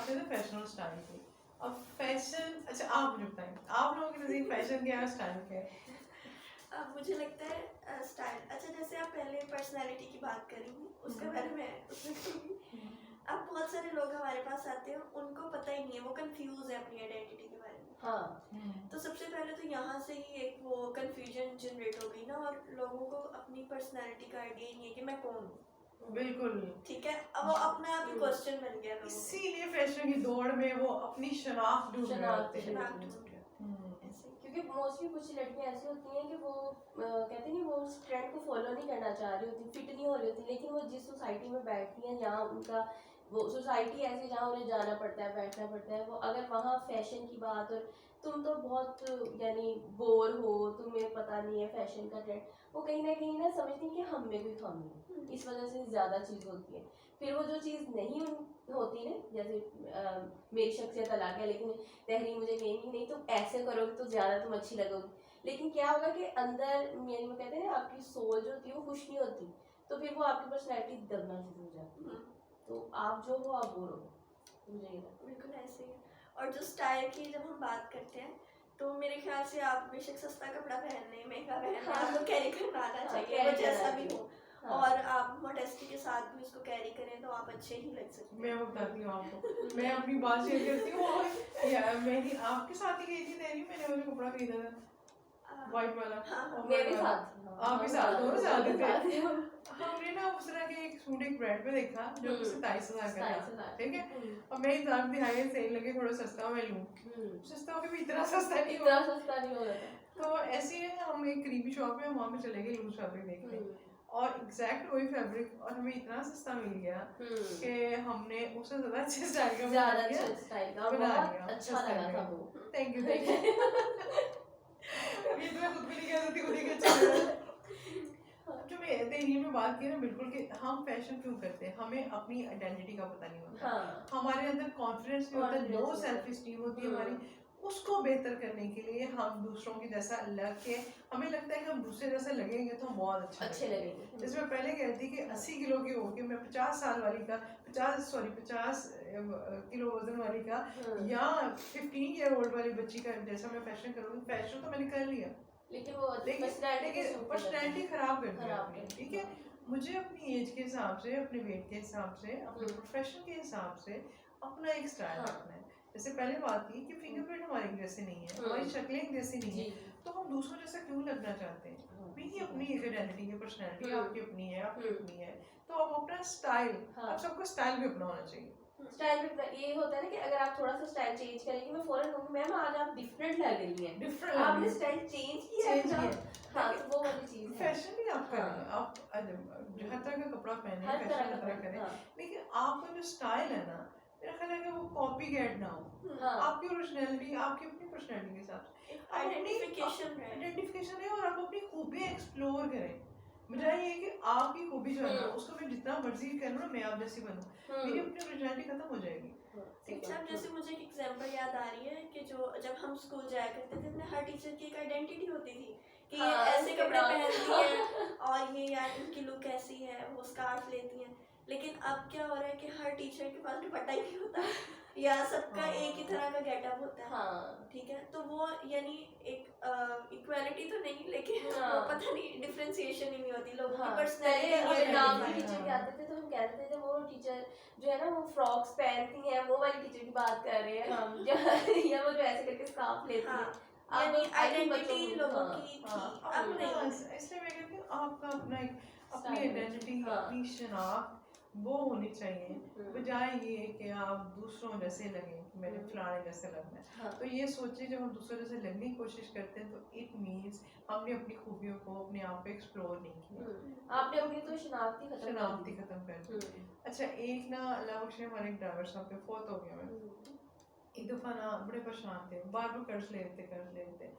करते थे फैशन और स्टाइल की। अब फैशन, अच्छा आप मुझे बताएं, आप लोगों के नज़दीक फैशन क्या है, स्टाइल क्या है? अब मुझे लगता है स्टाइल, अच्छा जैसे आप पहले पर्सनालिटी की बात करेंगी उसके बारे में उसमें कहूँगी। अब बहुत सारे लोग हमारे पास आते हैं, उनको पता ही नहीं है, वो कंफ्यूज है अपनी आइडेंटिटी के बारे में। हाँ तो सबसे पहले तो यहाँ से ही एक वो कंफ्यूजन जनरेट हो गई ना, और लोगों को अपनी पर्सनालिटी का आइडिया ही नहीं है कि मैं कौन हूँ। बिल्कुल, ठीक है, अब वो अपना आप ही क्वेश्चन बन गया लोगों को। इसीलिए फैशन की दौड़ में वो अपनी शनाख्त ढूंढ रहे होते हैं। शनाख्त ढूंढ रहे होते हैं। ऐसे क्योंकि मोस्टली कुछ लड़कियां ऐसी होती हैं कि वो कहते हैं वो उस ट्रेंड को फॉलो नहीं करना चाह रही होती, फिट नहीं हो रही होती, लेकिन वो जिस सोसाइटी में बैठती हैं, जहाँ उनका वो सोसाइटी ऐसी जहाँ उन्हें जाना पड़ता है, बैठना पड़ता है, वो अगर वहाँ फैशन की बात, और तुम तो बहुत यानी बोर हो, तुम्हें पता नहीं है फैशन का ट्रेंड, वो कहीं ना समझती हैं कि हम में कोई कमी है, इस वजह से ज़्यादा चीज़ होती है। फिर वो जो चीज़ नहीं होती ना, जैसे मेरी शख्सियत अलग है लेकिन तहरीर मुझे कहेंगी नहीं तुम ऐसे करोगे तो ज़्यादा तुम अच्छी लगोगी, लेकिन क्या होगा कि अंदर मेरे में कहते हैं ना आपकी सोल जो होती है वो खुश नहीं होती, तो फिर वो आपकी पर्सनैलिटी दबना शुरू हो जाती है। तो आप जो हो आप वो रहो, मुझे ये लगता है। बिल्कुल ऐसे ही है। और जो स्टाइल की जब हम बात करते हैं तो मेरे ख्याल से आप बेशक सस्ता कपड़ा पहनने, महंगा पहनने, आपको कैरी करना आना चाहिए, वो जैसा भी हो, और आप मॉडेस्टी के साथ भी उसको कैरी करें तो आप अच्छे ही लग सकते हैं। मैं बताती हूँ आपको, मैं अपनी बात शेयर करती हूँ। मैं ही आपके साथ ही गई थी दिल्ली, मैंने वो कपड़ा खरीदा था वाइट वाला, मेरे साथ, आप भी साथ, दोनों साथ थे। हमने ना उस तरह के एक सूट एक ब्रांड पे देखा जो कि 27,000 का था, ठीक है। और मैं इंतजार थी हाई सेल लगे थोड़ा सस्ता मैं लूँ, सस्ता होके भी इतना सस्ता नहीं हो रहा था। तो ऐसे ही हम एक करीबी शॉप है वहाँ पे चले गए लूज फैब्रिक देखने, और एग्जैक्ट वही फैब्रिक, और हमें इतना सस्ता मिल गया कि हमने उससे ज्यादा अच्छे स्टाइल का बना लिया, अच्छा लगा था वो। थैंक यू ये तो मैं खुद भी नहीं कह सकती, खुद ही के अच्छा लगा। जो मैं तेरी में बात की ना, बिल्कुल कि हम फैशन क्यों करते हैं, हमें अपनी आइडेंटिटी का पता नहीं होता, हमारे अंदर कॉन्फिडेंस नहीं होता, लो सेल्फ स्टीम होती है हमारी, उसको बेहतर करने के लिए हम दूसरों की जैसा लग के, हमें लगता है कि हम दूसरे जैसे लगेंगे तो हम बहुत अच्छे लगेंगे। जैसे मैं पहले कहती कि 80 किलो की होके मैं 50 साल वाली का 50 किलो वजन वाली का या 15 ईयर ओल्ड वाली बच्ची का जैसा मैं फैशन करूँगी, फैशन तो मैंने कर लिया, लेकिन वो पर्सनैलिटी खराब कर दिया आपने, ठीक है। मुझे अपनी एज के हिसाब से, अपने वेट के हिसाब से, अपने प्रोफेशन के हिसाब से अपना एक स्टाइल रखना है। जैसे पहले बात की कि फिंगरप्रिंट हमारे जैसे नहीं है, हमारी शक्लें जैसी नहीं है, तो हम दूसरों जैसा क्यों लगना चाहते हैं? मेरी अपनी एक आइडेंटिटी है, पर्सनैलिटी आपकी अपनी है, आपकी अपनी है, तो आप अपना स्टाइल, आप सबको स्टाइल भी अपना होना चाहिए। स्टाइल भी ये होता है ना कि अगर आप थोड़ा सा स्टाइल चेंज करेंगे, मैं फौरन कहूँगी मैम आज आप डिफरेंट लग रही हैं, डिफरेंट आपने स्टाइल चेंज किया है। हाँ, तो वो वाली चीज है। फैशन भी आप करें, आप हर तरह का कपड़ा पहने, फैशन हर तरह करें, लेकिन आपका जो स्टाइल है ना, मेरा ख्याल है कि वो कॉपी कैट ना हो, आपकी ओरिजिनलिटी, आपकी अपनी पर्सनैलिटी के हिसाब से आइडेंटिफिकेशन है, और आप अपनी खूबियाँ एक्सप्लोर करें, बजाय ये कि आपकी खूबी जो है ना उसको मैं जितना मर्जी करूँ ना मैं आप जैसी बनूँ, मेरी अपनी ओरिजिनलिटी खत्म हो जाएगी। एग्जाम जैसे मुझे एक एग्जांपल याद आ रही है कि जो जब हम स्कूल जाया करते थे, अपने हर टीचर की एक आइडेंटिटी होती थी कि ये ऐसे कपड़े पहनती है और ये यार इनकी लुक ऐसी है, वो स्कार्फ लेती हैं। लेकिन अब क्या हो रहा है कि हर टीचर के पास दुपट्टा ही नहीं होता या सबका एक ही तरह का गेटअप होता है। ठीक है, तो वो यानी एक इक्वालिटी तो नहीं, लेकिन वो पता नहीं डिफरेंशिएशन ही नहीं होती लोगों की पर्सनैलिटी। नाम भी टीचर के आते थे तो हम कहते थे वो टीचर जो है ना वो फ्रॉक्स पहनती हैं, वो वाली टीचर की बात कर रहे हैं हम, या वो जो ऐसे करके स्कार्फ लेती है, यानी आइडेंटिटी लोगों की थी, अब नहीं। इसलिए मैं कहती हूँ आपका अपना एक अपनी आइडेंटिटी, अपनी शनाख्त वो होनी चाहिए, बजाय ये कि आप दूसरों जैसे लगें कि मैंने फलाने जैसे लगना है। तो ये सोचिए जब हम दूसरों जैसे लगने की कोशिश करते हैं तो इट मीन्स हमने अपनी खूबियों को, अपने आप को एक्सप्लोर नहीं किया, आपने अपनी तो शनाख्ती खत्म कर दी। अच्छा, एक ना अल्लाह बख्शे हमारे एक ड्राइवर साहब के फौत हो गए हैं, एक दफ़ा ना बड़े परेशान थे, बार बार कर्ज लेते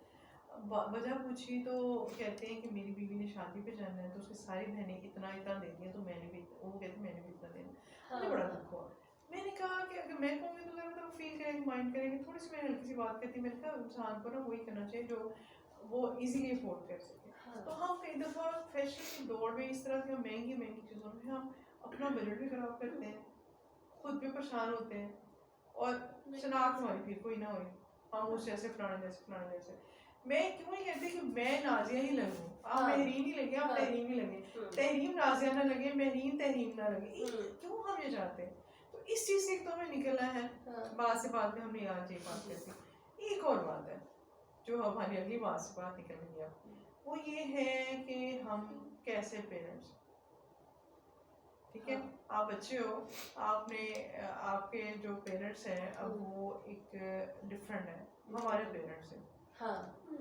वजह पूछी तो कहते हैं कि मेरी बीवी ने शादी पे जाना है तो उसकी सारी बहनें इतना इतना दे दिया, तो मैंने भी, वो कहते मैंने भी इतना देना। मुझे बड़ा दुख हुआ, मैंने कहा कि अगर मैं कहूँगी तो ज़रा तो फील करेंगे, माइंड करेंगे, थोड़ी सी मैं हल्की सी बात करती, मैंने कहा इंसान को ना वही करना चाहिए जो वो इजीली अफोर्ड कर सके। तो हम कई दफ़ा फैशन की दौड़ में इस तरह की महंगी चीज़ों में हम अपना बजट भी ख़राब करते हैं, खुद भी परेशान होते हैं, और शनाख्त हमारी फिर कोई ना हुई, हम उस जैसे फलाने जैसे। मैं क्यों नहीं कहती कि मैं नाजिया ही लगूं, आप महरीम ही लगे, आप तहरीम ही लगे, तहरीम नाजिया ना लगे, महरीम तहरीम ना लगे, क्यों हम ये चाहते हैं? तो इस चीज़ से तो हमें निकलना है। बात से बाद में हमने आज ये बात करती। एक और बात है जो हमारी अगली बात से बात निकल गई है, वो ये है कि हम कैसे पेरेंट्स, ठीक है, आप बच्चे हो, आपने आपके जो पेरेंट्स हैं अब वो एक डिफरेंट है हमारे पेरेंट्स से,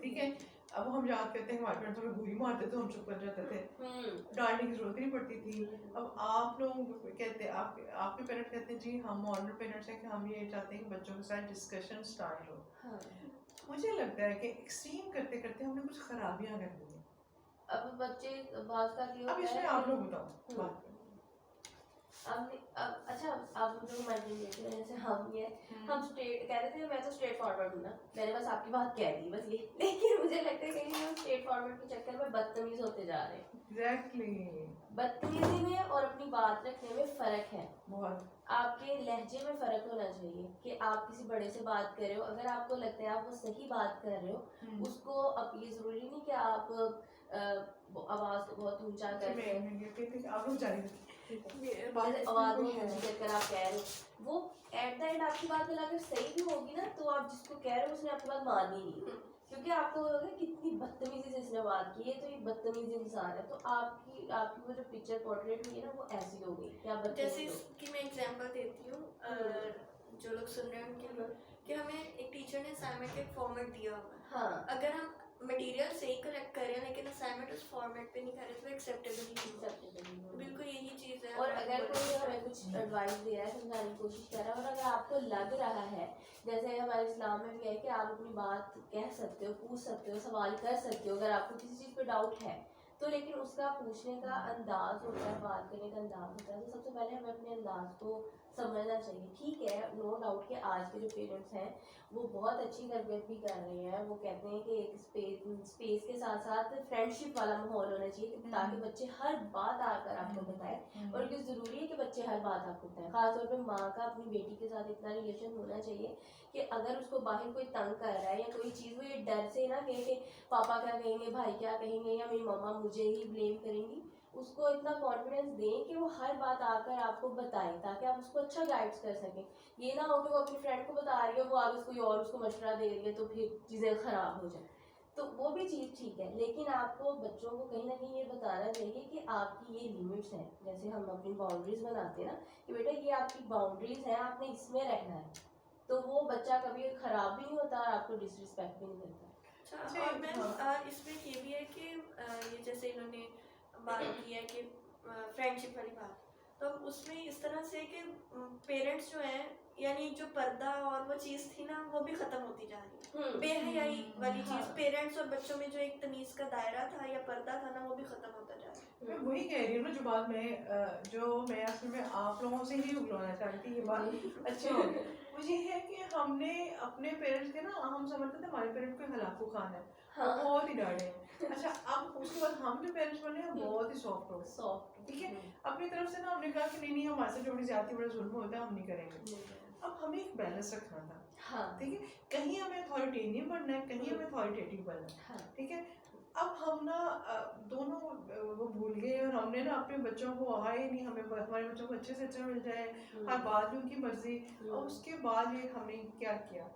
ठीक है। अब हम याद करते हैं हमारे पेरेंट्स हमें गोली मारते थे, हम चुप कर जाते थे, डांटने की जरूरत नहीं पड़ती थी। अब आप लोग कहते हैं, आपके पेरेंट्स कहते हैं जी हम मॉडर्न पेरेंट्स हैं कि हम ये चाहते हैं कि बच्चों के साथ डिस्कशन स्टार्ट हो। मुझे लगता है कि एक्सट्रीम करते करते हमने कुछ खराबियां कर दी हैं। अब बच्चे बात का ये अब इसमें आप लोग बताओ बात। अच्छा आप जो मैंने देखे जैसे हम स्ट्रेट कह रहे थे, मैं तो स्ट्रेट फॉरवर्ड हूँ ना, मैंने बस आपकी बात कह दी बस ये, लेकिन मुझे लगता है कहीं हम स्ट्रेट फॉरवर्ड के चक्कर में बदतमीज होते जा रहे हैं। एग्जैक्टली। बदतमीजी में और अपनी बात रखने में फर्क है बहुत। आपके लहजे में फर्क होना चाहिए कि आप किसी बड़े से बात कर रहे हो, अगर आपको लगता है आप वो सही बात कर रहे हो उसको, अब ये जरूरी नहीं कि आप आवाज को बहुत ऊंचा कर आप लोग जाने आवाज में ऊंची कर आप कह रहे हो, वो एट द एंड आपकी बात अगर सही भी होगी ना तो आप जिसको कह रहे हो उसने आपकी बात माननी नहीं, क्योंकि आपको होगा कितनी बदतमीजी से इसने बात की है, तो ये बदतमीज इंसान है, तो आपकी वो जो पिक्चर पोर्ट्रेट हुई है ना वो ऐसी हो गई क्या जैसे कि मैं एग्जांपल देती हूँ जो लोग सुन रहे हैं उनके लिए, कि हमें एक टीचर ने असाइनमेंट का एक फॉर्मेट दिया हुआ है, अगर हम मटेरियल सही कलेक्ट कर रहे हैं लेकिन असाइनमेंट उस फॉर्मेट पे नहीं कर रहे तो एक्सेप्टेबल नहीं, बिल्कुल यही चीज़ है। और अगर कोई हमें कुछ एडवाइस दे रहा है, समझाने की कोशिश कर रहा है, और अगर आपको लग रहा है, जैसे हमारे इस्लाम में भी है कि आप अपनी बात कह सकते हो, पूछ सकते हो, सवाल कर सकते हो अगर आपको किसी चीज़ पे डाउट है तो, लेकिन उसका पूछने का अंदाज होता है, बात करने का अंदाज होता है, तो सबसे पहले हमें अपने अंदाज को समझना चाहिए। ठीक है, नो डाउट कि आज के जो पेरेंट्स हैं वो बहुत अच्छी तरबियत भी कर रहे हैं, वो कहते हैं कि एक स्पेस के साथ साथ फ्रेंडशिप वाला माहौल होना चाहिए ताकि बच्चे हर बात आकर आपको बताएं, और ये ज़रूरी है कि बच्चे हर बात आपको बताएं। खासतौर पे माँ का अपनी बेटी के साथ इतना रिलेशन होना चाहिए कि अगर उसको बाहर कोई तंग कर रहा है या कोई चीज़, वो ये डर से ना कहे कि पापा क्या कहेंगे, भाई क्या कहेंगे, या मेरी मम्मा मुझे ही ब्लेम करेंगी, उसको इतना कॉन्फिडेंस दें कि वो हर बात आकर आपको बताए ताकि आप उसको अच्छा गाइड कर सकें। ये ना हो कि वो अपनी फ्रेंड को बता रही है, वो आगे कोई और उसको मशवरा दे रही है तो फिर चीज़ें ख़राब हो जाए, तो वो भी चीज़ ठीक है, लेकिन आपको बच्चों को कहीं ना कहीं ये बताना चाहिए कि आपकी ये लिमिट्स हैं। जैसे हम अपनी बाउंड्रीज बनाते हैं ना कि बेटा ये आपकी बाउंड्रीज हैं, आपने इसमें रहना है, तो वो बच्चा कभी ख़राब भी नहीं होता और आपको डिसरिस्पेक्ट भी नहीं करता। अच्छा, और मैम इसमें ये भी है कि ये जैसे इन्होंने बात की है कि फ्रेंडशिप वाली बात, तो उसमें इस तरह से कि पेरेंट्स जो हैं, यानी जो पर्दा और वो चीज़ थी ना वो भी ख़त्म होती जा रही है, बेहयाई वाली चीज़, पेरेंट्स और बच्चों में जो एक तमीज़ का दायरा था या पर्दा था ना वो भी ख़त्म होता जा रहा है। मैं वही कह रही हूँ ना, जो बात मैं असल में आप लोगों से ही उगलाना चाहती, ये बात अच्छी हो गई। मुझे है कि हमने अपने पेरेंट्स के ना, हम समझते थे हमारे पेरेंट्स को हलाकू खान है, बहुत ही डांटे हैं। अच्छा, अब उसके बाद हम जो पेरेंट्स बने हैं बहुत ही सॉफ्ट हो, ठीक है, अपनी तरफ से ना हमने कहा कि नहीं हमारे से जो बड़ी ज्यादा बड़ा जुल्म होता है हम नहीं करेंगे। अब हमें एक बैलेंस रखना था, ठीक है, कहीं हमें अथॉरिटेरियन बनना है, कहीं हमें अथॉरिटेटिव बनना है, ठीक है। अब हम ना दोनों वो भूल गए और हमने ना अपने बच्चों को आए नहीं, हमें हमारे बच्चों को अच्छे से अच्छा मिल जाए, हर बात में उनकी मर्जी, और उसके बाद ये हमने क्या किया,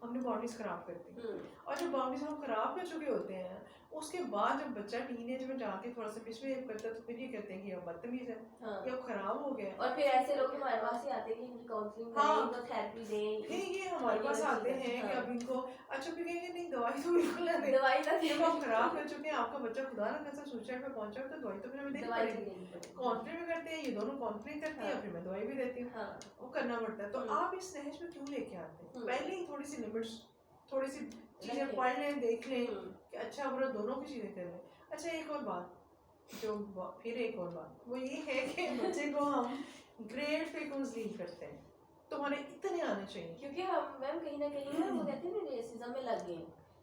हमने बाउंड्रीज खराब कर दी। और जब बाउंड्रीज हम खराब कर चुके होते हैं उसके बाद जब बच्चा टीनेज में जाके थोड़ा सा मिसबिहेव करता है तो फिर ये कहते हैं कि अब बदतमीज है, ये अब खराब हो गया। और फिर ऐसे लोग हमारे पास ही आते हैं कि इनकी काउंसलिंग करें, इनको थेरेपी दें, फिर ये हमारे पास आते हैं कि अब इनको अच्छा फिर कहेंगे नहीं दवाई तो बिल्कुल ना दें, दवाई ना दें, जब हम खराब कर चुके हैं, आपका बच्चा खुदा ना कैसे सुसाइड पे पहुंचा तो दवाई तो फिर हमें देनी पड़ेगी। काउंसलिंग भी करते हैं, ये दोनों काउंसलिंग करती है, फिर मैं दवाई भी देती हूँ, वो करना पड़ता है। तो आप इस नहज में क्यों लेके आते हैं? पहले ही थोड़ी सी लिमिट्स, थोड़ी सी चीज़ें पढ़ लें, देख लें कि अच्छा बुरा दोनों की चीज़ें कर लें। अच्छा, एक और बात एक और बात वो ये है कि बच्चे को हम ग्रेड पे काउंसलिंग करते हैं तो हमें इतने आने चाहिए, क्योंकि हम मैम कहीं ना कहीं ना वो कहते हैं ना रेसिज्म में लग गए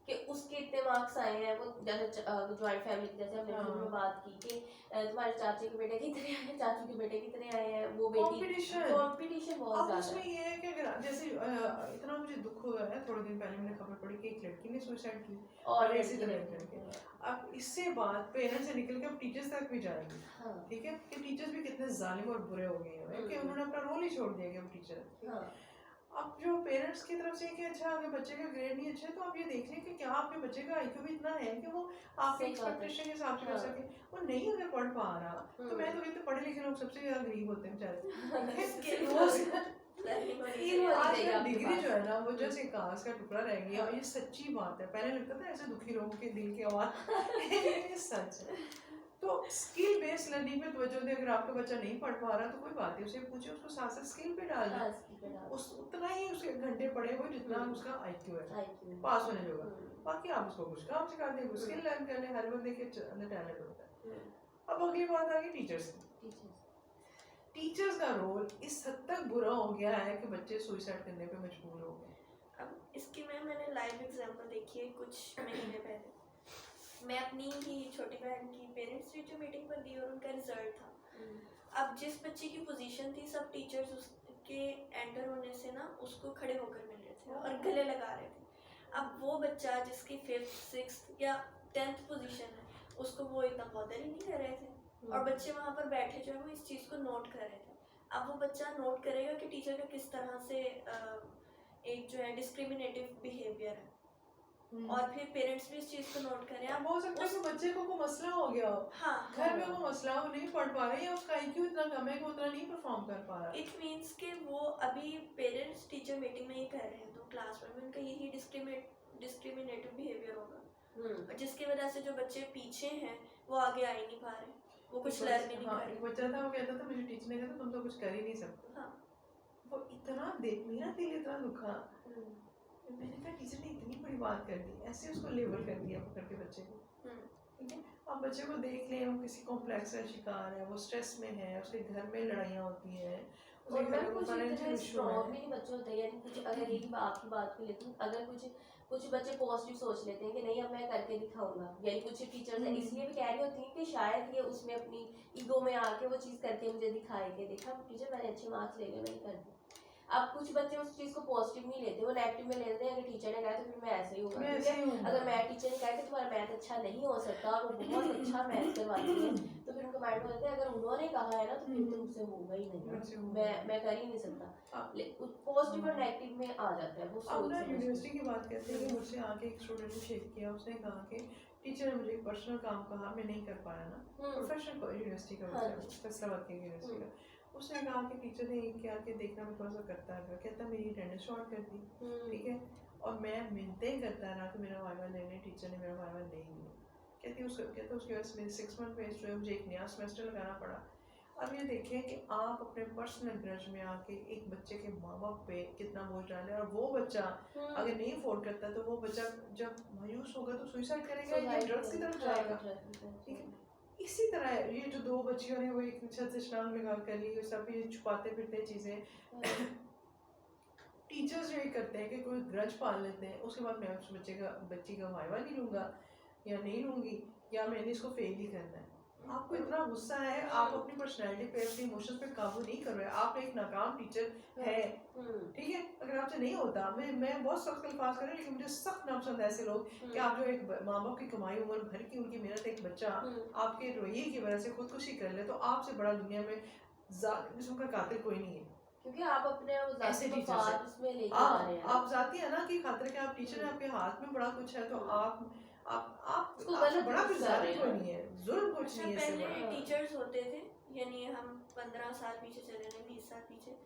कि उसके इतने मार्क्स आए हैं, वो जैसे जॉइंट फैमिली जैसे हमने शुरू में बात की कि तुम्हारे चाचे के बेटे कितने आए हैं, चाचू के बेटे कितने आए हैं, वो बेटी कंपटीशन बहुत अब ज्यादा उसमें ये है कि अगर जैसे इतना मुझे दुख हुआ है, थोड़े दिन पहले मैंने खबर पड़ी कि एक लड़की ने सुसाइड की और ऐसी तरह करके अब इससे बात पेरेंट्स से निकल के अब टीचर्स तक भी जाएगी। हाँ। ठीक है कि टीचर्स भी कितने जालिम और बुरे हो गए हैं कि उन्होंने अपना रोल ही छोड़ दिया कि हम टीचर। हाँ। अब जो पेरेंट्स की तरफ से कि अच्छा अगर बच्चे का ग्रेड नहीं अच्छा है तो आप ये देख लें कि क्या आपके बच्चे का आईक्यू भी इतना है कि वो आपके एक्सपेक्टेशन के हिसाब से कर सके। वो नहीं अगर पढ़ पा रहा तो मैं तो कहती हूँ पढ़े लिखे लोग सबसे ज्यादा गरीब होते हैं बेचारे। आजकल डिग्री जो है ना वो जैसे कांच का टुकड़ा रह गया और ये सच्ची बात है। पहले लगता था ऐसे दुखी लोगों के दिल की आवाज ये सच है। तो स्किल बेस्ड लर्निंग पे तवज्जो दें। अगर आपका बच्चा नहीं पढ़ पा रहा तो कोई बात नहीं, उसे पूछे, उसको साथ साथ स्किल पे डाल दें, उस उतना ही उसके घंटे पढ़े वो जितना उसका आईक्यू है पास होने जोगा। बाकी आप उसको कुछ काम सिखा दें, वो स्किल लर्न कर ले। हर बंदे के अंदर टैलेंट होता है। अब अगली बात आ गई टीचर्स की। टीचर्स का रोल इस हद तक बुरा हो गया है कि बच्चे सुसाइड करने पे मजबूर हो गए। अब इसकी मैंने लाइव एग्जांपल देखी है कुछ महीने पहले। मैं अपनी ही छोटी बहन की पेरेंट्स टीचर मीटिंग पर दी और उनका रिजल्ट था। अब जिस बच्चे की पोजीशन थी सब टीचर्स उसके एंटर होने से ना उसको खड़े होकर मिल रहे थे और गले लगा रहे थे। अब वो बच्चा जिसकी 5th 6th या 10th पोजीशन है उसको वो इतना बॉदर ही नहीं कर रहे थे और बच्चे वहाँ पर बैठे जो है वो इस चीज़ को नोट कर रहे थे। अब वो बच्चा नोट करेगा कि टीचर का किस तरह से एक जो है डिस्क्रिमिनेटिव बिहेवियर है और फिर पेरेंट्स भी इस चीज को नोट करें। अब हो सकता है कि बच्चे को कोई मसला हो गया हो, हाँ, घर में वो मसला हो, नहीं पढ़ पा रहे या उसका आईक्यू इतना कम है कि उतना नहीं परफॉर्म कर पा रहा। इट मींस कि वो अभी पेरेंट्स टीचर मीटिंग में ही कर रहे हैं तो क्लास में उनका यही डिस्क्रिमिनेटिव बिहेवियर होगा जिसकी वजह से जो बच्चे पीछे हैं वो आगे आ ही नहीं पा रहे, वो कुछ लर्न ही नहीं कर रहे। बच्चा था वो कहता था मुझे टीचर ने कहा तुम तो कुछ कर ही नहीं सकते। हाँ। वो इतना देख मेरा दिल इतना दुखा। मैंने कहा टीचर ने इतनी बड़ी बात कर दी, ऐसे उसको लेबल कर दिया पकड़ के बच्चे को। ठीक है, अब बच्चे को देख लें वो किसी कॉम्प्लेक्स का शिकार है, वो स्ट्रेस में है, उसके घर में लड़ाइयाँ होती हैं, और मैं कुछ इतने स्ट्रॉन्ग भी नहीं बच्चे होते हैं। यानी कुछ अगर यही आपकी बात को लेती हूँ, अगर कुछ बच्चे पॉजिटिव सोच लेते हैं कि नहीं अब मैं करके दिखाऊंगा, यानी कुछ टीचर्स इसलिए भी कह रही होती हैं कि शायद ये उसमें अपनी ईगो में आके वो चीज़ करके मुझे दिखाएंगे, देखा टीचर मैंने अच्छे मार्क्स ले लिए, मैंने कर दी। अब कुछ बच्चे उस चीज़ को पॉजिटिव नहीं लेते, वो नेगेटिव में लेते हैं। अगर टीचर ने कहा तो फिर मैं ऐसे ही होगा। अगर मैं टीचर ने कहा कि तुम्हारा मैथ अच्छा नहीं हो सकता और वो बहुत अच्छा मैथ करवाती है तो फिर उनको माइंड में होता है अगर उन्होंने कहा है ना तो फिर तो मुझसे होगा ही नहीं, मैं कर ही नहीं सकता। पॉजिटिव और नेगेटिव में आ जाता है वो सोच। यूनिवर्सिटी की बात करते हैं कि मुझसे आके एक स्टूडेंट ने शेयर किया, उसने कहा कि टीचर ने मुझे एक पर्सनल काम कहा, मैं नहीं कर पाया ना, प्रोफेशनल यूनिवर्सिटी का फैसलाबाद की यूनिवर्सिटी का। उसने कहा कि टीचर ने क्या कि देखना मैं थोड़ा सा करता है, कहता मेरी अटेंडेंस शॉर्ट कर दी। ठीक है, और मैं मिलते ही करता रहा कि मेरा वाइवा लेने, टीचर ने मेरा वाइवा नहीं लिया। कहती उसकी वजह से मेरे 6 मंथ में जो है मुझे एक नया सेमेस्टर लगाना पड़ा। अब ये देखें कि आप अपने पर्सनल ग्रज में आके एक बच्चे के माँ बाप पे कितना बोझ डालें, और वो बच्चा अगर नहीं अफोर्ड करता तो वो बच्चा जब मायूस होगा तो सुसाइड करेगा या ड्रग्स की तरफ जाएगा। ठीक है, इसी तरह ये जो 2 बच्चियों ने वो एक छत से छलांग लगा कर ली, वो सब ये छुपाते फिरते चीज़ें टीचर्स जो ये करते हैं कि कोई ग्रज पाल लेते हैं, उसके बाद मैं उस बच्ची का वाइवा नहीं लूँगा या नहीं लूँगी या मैंने इसको फेल ही करना है। आपको इतना गुस्सा है, आप अपनी पर्सनैलिटी पे अपनी इमोशंस पे काबू नहीं कर रहे, आप एक नाकाम टीचर है। ठीक है, अगर आपसे नहीं होता, मैं बहुत सख्त अल्फाज कर रही हूँ लेकिन मुझे सख्त नापसंद ऐसे लोग कि आप जो एक माँ बाप की कमाई उम्र भर की उनकी मेहनत, एक बच्चा आपके रवैये की वजह से खुदकुशी कर ले तो आपसे बड़ा दुनिया में जिस्म का कातिल कोई नहीं है, क्योंकि आप अपने ऐसे टीचर आप जाती है ना कि खातिर के आप टीचर हैं, आपके हाथ में बड़ा कुछ है तो आप बड़ा कुछ कोई नहीं है, जुल्म कुछ नहीं है। पहले टीचर्स होते थे, यानी हम 15 साल पीछे चले गए, 20 साल पीछे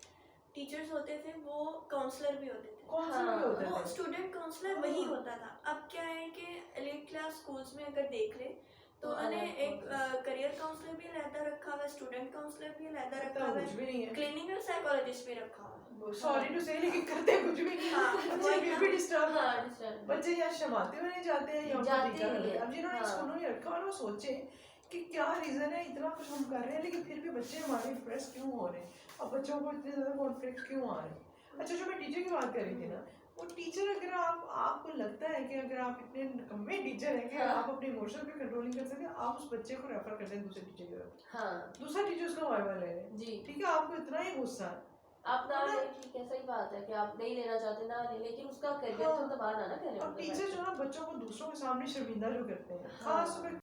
टीचर्स होते थे, वो काउंसलर भी होते थे, वो स्टूडेंट काउंसलर वही होता था। अब क्या है कि एलीट क्लास स्कूल्स में अगर देख ले तो उन्हें एक करियर काउंसलर भी अलहदा रखा हुआ है, स्टूडेंट काउंसलर भी अलहदा रखा हुआ है, क्लिनिकल साइकोलॉजिस्ट भी रखा हुआ है। सॉरी टू से लेकिन करते कुछ भी नहीं। बच्चे भी डिस्टर्ब, बच्चे या शमाते हुए नहीं जाते हैं या अब जिन्होंने स्कूलों में रखा और वो सोचे कि क्या रीज़न है इतना कुछ हम कर रहे हैं लेकिन फिर भी बच्चे हमारे डिप्रेस क्यों हो रहे हैं, अब बच्चों को इतने ज़्यादा कॉन्फ्लिक्ट क्यों आ रहे हैं। अच्छा, जो मैं टीचर की बात कर रही थी ना, वो टीचर अगर आपको लगता है कि अगर आप इतने निकम्मे टीचर हैं कि आप अपने इमोशन पे कंट्रोल नहीं कर सकते, आप उस बच्चे को रेफर कर दें दूसरे टीचर की तरफ। हाँ दूसरा टीचर उसका वाइवा ले ले जी, ठीक है, आपको इतना ही गुस्सा है आप ना है ना? लें, ठीक है, सही बात है कि आप नहीं लेना चाहते ना लें, लेकिन उसका करियर हाँ। तो तबाह ना करें और उनके टीचर बैठ जो के। है बच्चों को दूसरों के सामने शर्मिंदा जो करते हैं, हाँ। खास तौर पे